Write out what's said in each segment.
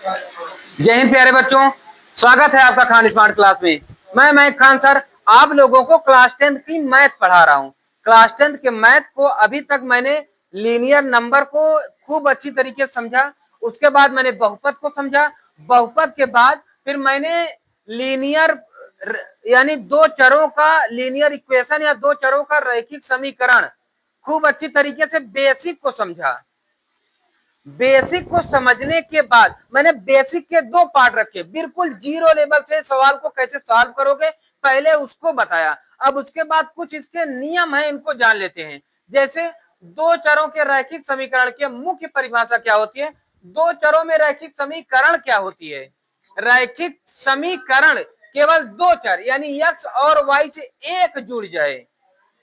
जय हिंद प्यारे बच्चों, स्वागत है आपका खान स्मार्ट क्लास में। मैं खान सर आप लोगों को क्लास 10th की मैथ पढ़ा रहा हूँ। क्लास 10th के मैथ को अभी तक मैंने लीनियर नंबर को खूब अच्छी तरीके से समझा, उसके बाद मैंने बहुपद को समझा, बहुपद के बाद फिर मैंने लीनियर यानी दो चरों का लीनियर इक्वेशन या दो चरों का रैखिक समीकरण खूब अच्छी तरीके से बेसिक को समझा। बेसिक को समझने के बाद मैंने बेसिक के दो पार्ट रखे, बिल्कुल जीरो लेवल से सवाल को कैसे सॉल्व करोगे पहले उसको बताया। अब उसके बाद कुछ इसके नियम है, इनको जान लेते हैं। जैसे दो चरों के रैखिक समीकरण की मुख्य परिभाषा क्या होती है, दो चरों में रैखिक समीकरण क्या होती है। रैखिक समीकरण केवल दो चर यानी x और y से एक जुड़ जाए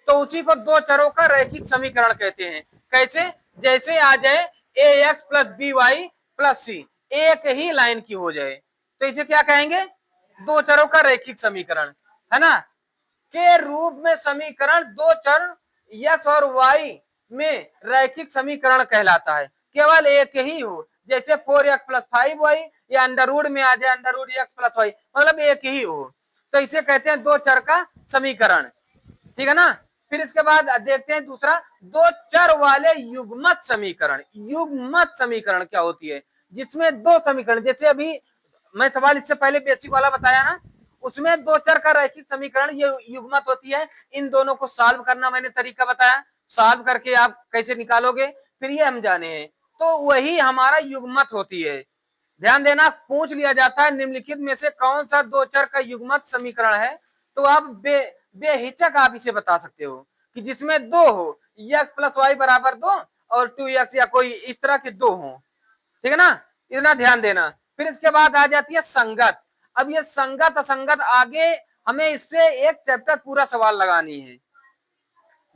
तो उसी को दो चरों का रैखिक समीकरण कहते हैं। कैसे, जैसे आ जाए A X plus B Y plus C, एक ही लाइन की हो जाए तो इसे क्या कहेंगे, दो चरों का रैखिक समीकरण, है ना। के रूप में समीकरण दो चर एक्स और वाई में रैखिक समीकरण कहलाता है, केवल एक ही हो। जैसे 4x प्लस 5y या अंडर रूट में आ जाए under root x plus y, मतलब एक ही हो, तो इसे कहते हैं दो चर का समीकरण, ठीक है ना। फिर इसके बाद देखते हैं दूसरा, दो चर वाले युग्मत समीकरण। युग्मत समीकरण क्या होती है, जिसमें दो समीकरण, जैसे अभी मैं सवाल इससे पहले बेसिक वाला बताया ना, उसमें दो चर का रैखिक समीकरण ये युग्मत होती है। इन दोनों को सॉल्व करना मैंने तरीका बताया, सॉल्व करके आप कैसे निकालोगे फिर ये हम जाने हैं, तो वही हमारा युग्मत होती है। ध्यान देना, पूछ लिया जाता है निम्नलिखित में से कौन सा दो चर का युग्मत समीकरण है, तो आप बेहिचक आप इसे बता सकते हो कि जिसमें दो हो, x प्लस वाई बराबर दो और 2x या कोई इस तरह के दो हो, ठीक है ना, इतना ध्यान देना। फिर इसके बाद आ जाती है संगत। अब ये संगत असंगत आगे हमें इससे एक चैप्टर पूरा सवाल लगानी है,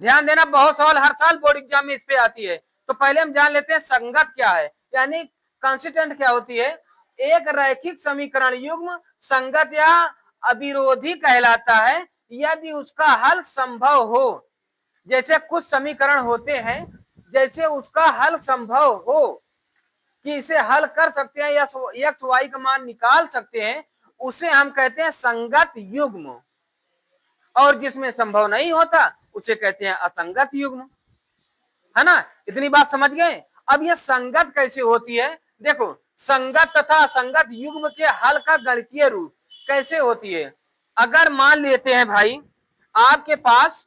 ध्यान देना, बहुत सवाल हर साल बोर्ड एग्जाम में इस पे आती है। तो पहले हम जान लेते हैं संगत क्या है, यानी कांस्टीट्यूएंट क्या होती है। एक रैखिक समीकरण युग्म संगत या अविरोधी कहलाता है यदि उसका हल संभव हो। जैसे कुछ समीकरण होते हैं, जैसे उसका हल संभव हो कि इसे हल कर सकते हैं या एक्स वाई का मान निकाल सकते हैं, उसे हम कहते हैं संगत युग्म। और जिसमें संभव नहीं होता उसे कहते हैं असंगत युग्म, है ना। इतनी बात समझ गए। अब ये संगत कैसे होती है, देखो, संगत तथा असंगत युग्म के हल का गणितीय रूप कैसे होती है। अगर मान लेते हैं भाई आपके पास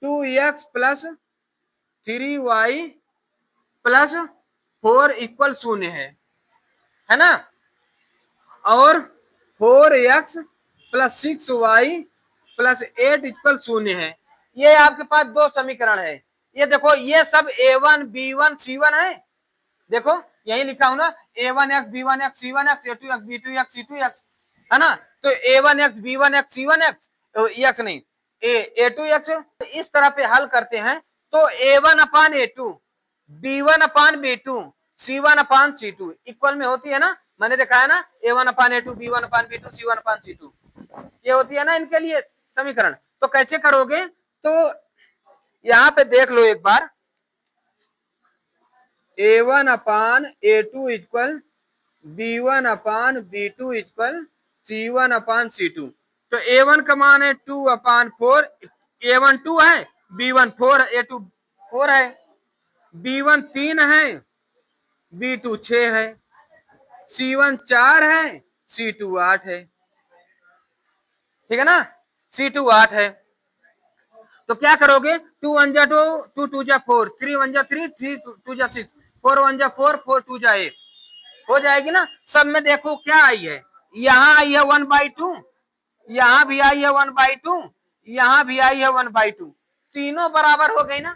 2x plus 3y plus 4 equal 0 है ना, और 4x plus 6y plus 8 equal 0 है। ये आपके पास दो समीकरण है। ये देखो, ये सब a1 b1 c1 है, देखो यही लिखा हूं ना, a1x b1x c1x a2x b2x c2x, है ना। तो a1x b1x c1x x नहीं a2x, इस तरह पे हल करते हैं तो a1 अपान a2 b1 अपान b2 c1 अपान c2 इक्वल में होती है ना, मैंने दिखाया ना, a1 अपान a2 b1 अपान b2 c1 अपान c2, ये होती है ना इनके लिए समीकरण। तो कैसे करोगे, तो यहां पे देख लो एक बार, a1 अपान a2 इक्वल b1 अपान b2 इक्वल c1 अपान c2। तो a1 का मान है 2 अपान 4, a1 2 है, b1 4 है, a2 4 है, b1 3 है, b2 6 है, c1 4 है, c2 8 है, ठीक है ना, c2 8 है। तो क्या करोगे, 2 1 जा 2, 2 2 जा 4, 3 1 जा 3, 3 2 जा 6, 4 1 जा 4, 4 2 जा 8, हो जाएगी ना। सब में देखो क्या आई है, यहाँ आई है 1/2, यहाँ भी आई है 1/2, यहाँ भी आई है 1/2, तीनों बराबर हो गई ना,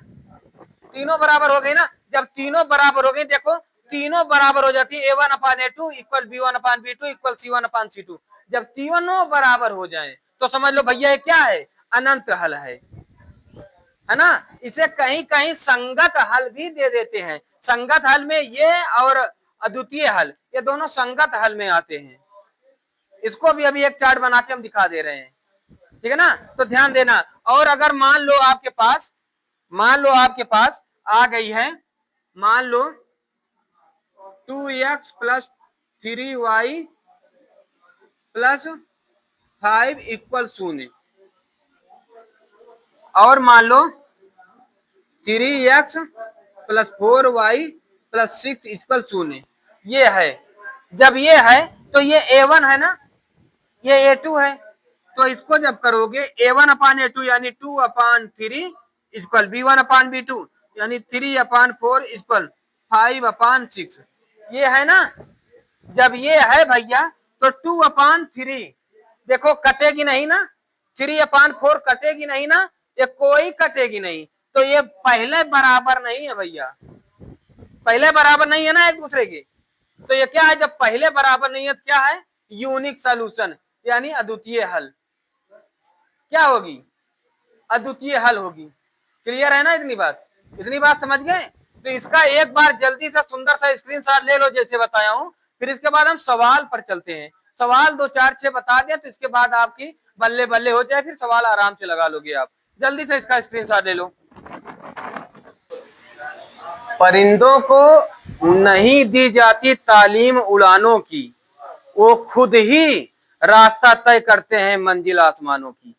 तीनों बराबर हो गई ना। जब तीनों बराबर हो गई, देखो तीनों बराबर हो जाती है, a1 अपान a2 इक्वल b1 अपान b2 इक्वल c1 अपान c2। जब तीनों बराबर हो जाए तो समझ लो भैया ये क्या है, अनंत हल है ना। इसे कहीं कहीं संगत हल भी दे देते हैं। संगत हल में ये और अद्वितीय हल, ये दोनों संगत हल में आते हैं। इसको भी अभी एक चार्ट बना के हम दिखा दे रहे हैं, ठीक है ना। तो ध्यान देना। और अगर मान लो आपके पास आ गई है, मान लो 2x plus 3y plus 5 equal 0। और मान लो 3x plus 4y plus 6 equal 0। ये है, जब ये है तो ये a1 है ना, ये a2 है, तो इसको जब करोगे a1 अपान a2 यानी 2 अपान 3 इक्वल b1 अपान b2 यानी 3 अपान 4 इक्वल 5 अपान 6। ये है ना, जब ये है भैया तो 2 अपान 3 देखो कटेगी नहीं ना, 3 अपान 4 कटेगी नहीं ना, ये कोई कटेगी नहीं, तो ये पहले बराबर नहीं है भैया, पहले बराबर नहीं है ना एक दूसरे के। तो ये क्या है, जब पहले बराबर नहीं है तो क्या है, यूनिक सॉल्यूशन यानी अद्वितीय हल। क्या होगी, अद्वितीय हल होगी। क्लियर है ना, इतनी बात समझ गए। तो इसका एक बार जल्दी से सुंदर सा स्क्रीनशॉट ले लो जैसे बताया हूं, फिर इसके बाद हम सवाल पर चलते हैं। सवाल 2 4 6 बता दिया तो इसके बाद आपकी बल्ले बल्ले हो जाए, फिर सवाल आराम से लगा लोगे आप। जल्दी से इसका स्क्रीनशॉट ले लो। परिंदों को नहीं दी जाती तालीम उड़ानों की, वो खुद ही रास्ता तय करते हैं मंजिल आसमानों की।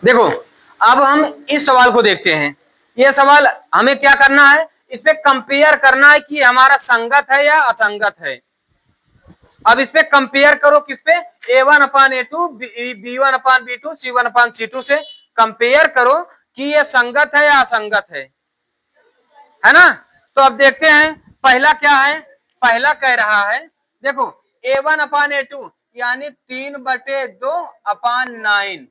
देखो अब हम इस सवाल को देखते हैं। ये सवाल हमें क्या करना है, इस पे कंपेयर करना है कि हमारा संगत है या असंगत है। अब इस पे कंपेयर करो, किस पे, a1 अपान a2 b1 अपान b2 c1 अपान c2 से कंपेयर करो कि ये संगत है या असंगत है ना। तो अब देखते हैं पहला क्या है, पहला कह रहा है देखो a1 अपान a2 यानी 3/2 अपान 9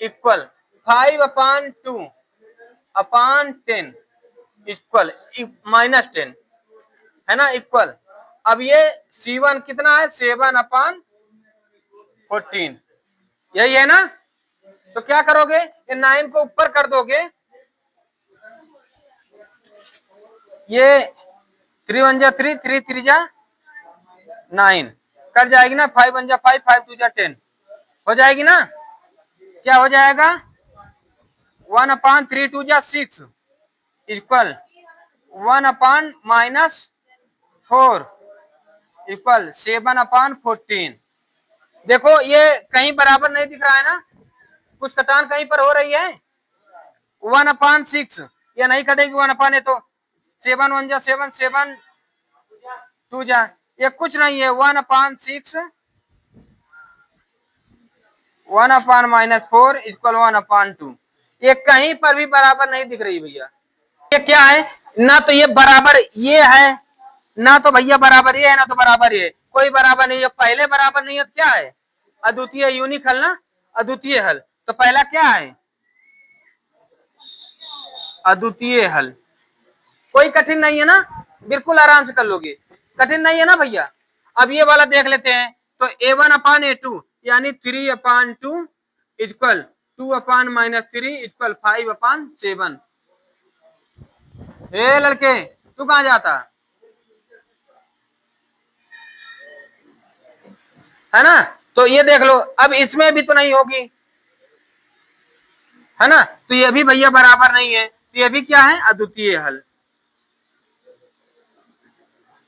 इक्वल 5 अपान 2 अपान 10 इक्वल -10 है ना, इक्वल। अब ये C1 कितना है, 7 अपान 14, यही है ना। तो क्या करोगे, ये 9 को ऊपर कर दोगे, ये 3 1 जा 3 3 3 जा 9 कर जाएगी ना, 5 1 जा 5 5 2 जा 10 हो जाएगी ना। क्या हो जाएगा, 1 अपान 3 2 जा 6 इक्वल 1 अपान -4 इक्वल 7 अपान 14। देखो ये कहीं बराबर नहीं दिख रहा है ना, कुछ कटान कहीं पर हो रही है। 1 अपान 6 ये नहीं कटेगी, 1 अपान है तो 7 1 जा 7 7 2 जा, ये कुछ नहीं है, 1 अपान 6 1 अपान -4 इक्वल 1 अपान 2। ये कहीं पर भी बराबर नहीं दिख रही भैया। ये क्या है, ना तो ये बराबर ये है, ना तो भैया बराबर ये है, ना तो बराबर ये, कोई बराबर नहीं है। पहले बराबर नहीं है तो क्या है, अद्वितीय यूनिक हल ना, अद्वितीय हल। तो पहला क्या है, अद्वितीय हल। कोई कठिन नहीं है ना, बिल्कुल आराम से कर लोगे, कठिन नहीं है ना भैया। अब ये वाला देख लेते हैं, तो a1 अपान a2 यानी 3 अपान 2 इक्वल 2 अपान -3 इक्वल 5 अपान 7। ए लड़के तू कहां जाता है ना। तो ये देख लो, अब इसमें भी तो नहीं होगी है ना, तो ये भी भैया बराबर नहीं है, तो ये भी क्या है, अद्वितीय हल,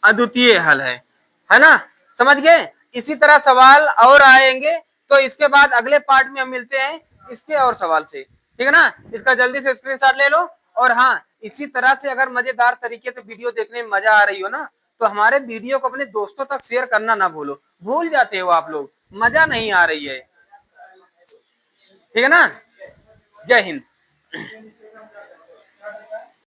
अद्वितीय हल है ना, समझ गए। इसी तरह सवाल और आएंगे, तो इसके बाद अगले पार्ट में हम मिलते हैं इसके और सवाल से, ठीक है ना। इसका जल्दी से स्क्रीनशॉट ले लो। और हाँ, इसी तरह से अगर मजेदार तरीके से वीडियो देखने में मजा आ रही हो ना, तो हमारे वीडियो को अपने दोस्तों तक शेयर करना ना भूलो, भूल जाते हो आप लोग, मजा नहीं आ रही है, ठीक है ना। जय हिंद।